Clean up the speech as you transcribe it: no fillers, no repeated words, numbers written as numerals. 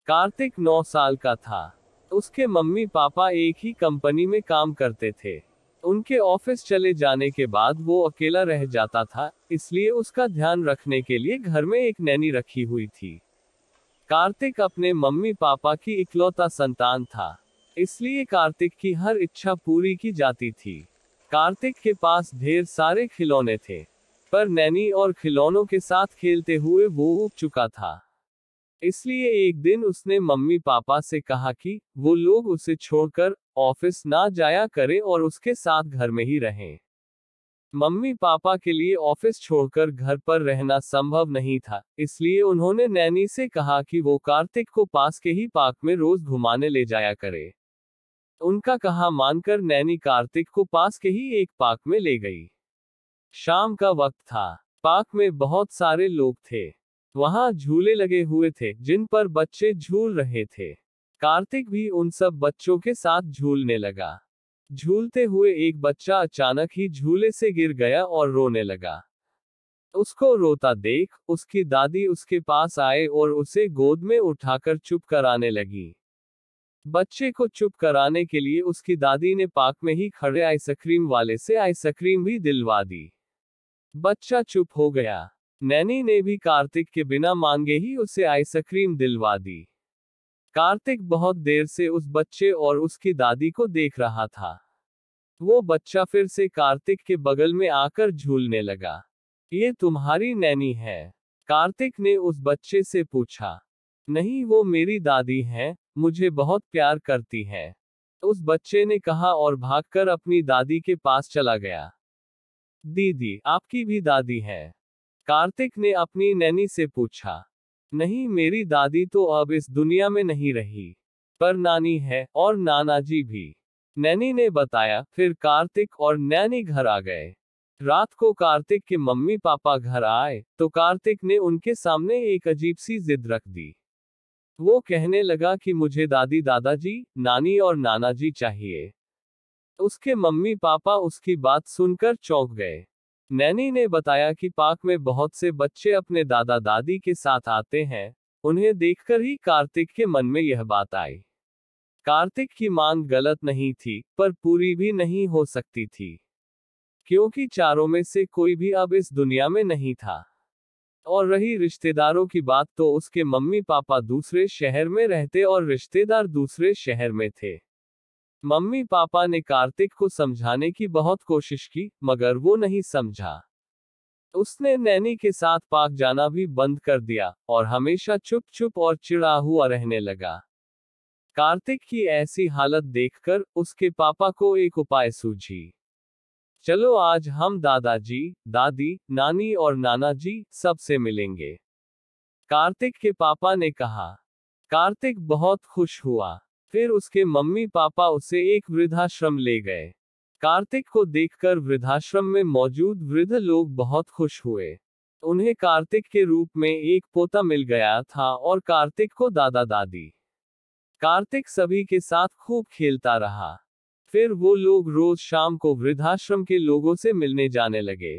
कार्तिक 9 साल का था। उसके मम्मी पापा एक ही कंपनी में काम करते थे। उनके ऑफिस चले जाने के बाद वो अकेला रह जाता था, इसलिए उसका ध्यान रखने के लिए घर में एक नैनी रखी हुई थी। कार्तिक अपने मम्मी पापा की इकलौता संतान था, इसलिए कार्तिक की हर इच्छा पूरी की जाती थी। कार्तिक के पास ढेर सारे खिलौने थे, पर नैनी और खिलौनों के साथ खेलते हुए वो ऊब चुका था। इसलिए एक दिन उसने मम्मी पापा से कहा कि वो लोग उसे छोड़कर ऑफिस ना जाया करें और उसके साथ घर में ही रहें। मम्मी पापा के लिए ऑफिस छोड़कर घर पर रहना संभव नहीं था, इसलिए उन्होंने नैनी से कहा कि वो कार्तिक को पास के ही पार्क में रोज घुमाने ले जाया करे। उनका कहा मानकर नैनी कार्तिक को पास के ही एक पार्क में ले गई। शाम का वक्त था। पार्क में बहुत सारे लोग थे। वहां झूले लगे हुए थे जिन पर बच्चे झूल रहे थे। कार्तिक भी उन सब बच्चों के साथ झूलने लगा। झूलते हुए एक बच्चा अचानक ही झूले से गिर गया और रोने लगा। उसको रोता देख उसकी दादी उसके पास आए और उसे गोद में उठाकर चुप कराने लगी। बच्चे को चुप कराने के लिए उसकी दादी ने पार्क में ही खड़े आइसक्रीम वाले से आइसक्रीम भी दिलवा दी। बच्चा चुप हो गया। नैनी ने भी कार्तिक के बिना मांगे ही उसे आइसक्रीम दिलवा दी। कार्तिक बहुत देर से उस बच्चे और उसकी दादी को देख रहा था। वो बच्चा फिर से कार्तिक के बगल में आकर झूलने लगा। ये तुम्हारी नैनी है? कार्तिक ने उस बच्चे से पूछा। नहीं, वो मेरी दादी है, मुझे बहुत प्यार करती है, उस बच्चे ने कहा और भागकर अपनी दादी के पास चला गया। दीदी, आपकी भी दादी है? कार्तिक ने अपनी नैनी से पूछा। नहीं, मेरी दादी तो अब इस दुनिया में नहीं रही, पर नानी है और नाना जी भी, नैनी ने बताया। फिर कार्तिक और नैनी घर आ गए। रात को कार्तिक के मम्मी पापा घर आए तो कार्तिक ने उनके सामने एक अजीब सी जिद रख दी। वो कहने लगा कि मुझे दादी दादाजी, नानी और नाना जी चाहिए। उसके मम्मी पापा उसकी बात सुनकर चौंक गए। नैनी ने बताया कि पार्क में बहुत से बच्चे अपने दादा दादी के साथ आते हैं। उन्हें देखकर ही कार्तिक के मन में यह बात आई। कार्तिक की मांग गलत नहीं थी, पर पूरी भी नहीं हो सकती थी, क्योंकि चारों में से कोई भी अब इस दुनिया में नहीं था। और रही रिश्तेदारों की बात, तो उसके मम्मी पापा दूसरे शहर में रहते और रिश्तेदार दूसरे शहर में थे। मम्मी पापा ने कार्तिक को समझाने की बहुत कोशिश की, मगर वो नहीं समझा। उसने नैनी के साथ पार्क जाना भी बंद कर दिया और हमेशा चुप चुप और चिढ़ा हुआ रहने लगा। कार्तिक की ऐसी हालत देखकर उसके पापा को एक उपाय सूझी। चलो आज हम दादाजी, दादी, नानी और नाना जी सबसे मिलेंगे, कार्तिक के पापा ने कहा। कार्तिक बहुत खुश हुआ। फिर उसके मम्मी पापा उसे एक वृद्धाश्रम ले गए। कार्तिक को देखकर वृद्धाश्रम में मौजूद वृद्ध लोग बहुत खुश हुए। उन्हें कार्तिक के रूप में एक पोता मिल गया था और कार्तिक को दादा दादी। कार्तिक सभी के साथ खूब खेलता रहा। फिर वो लोग रोज शाम को वृद्धाश्रम के लोगों से मिलने जाने लगे।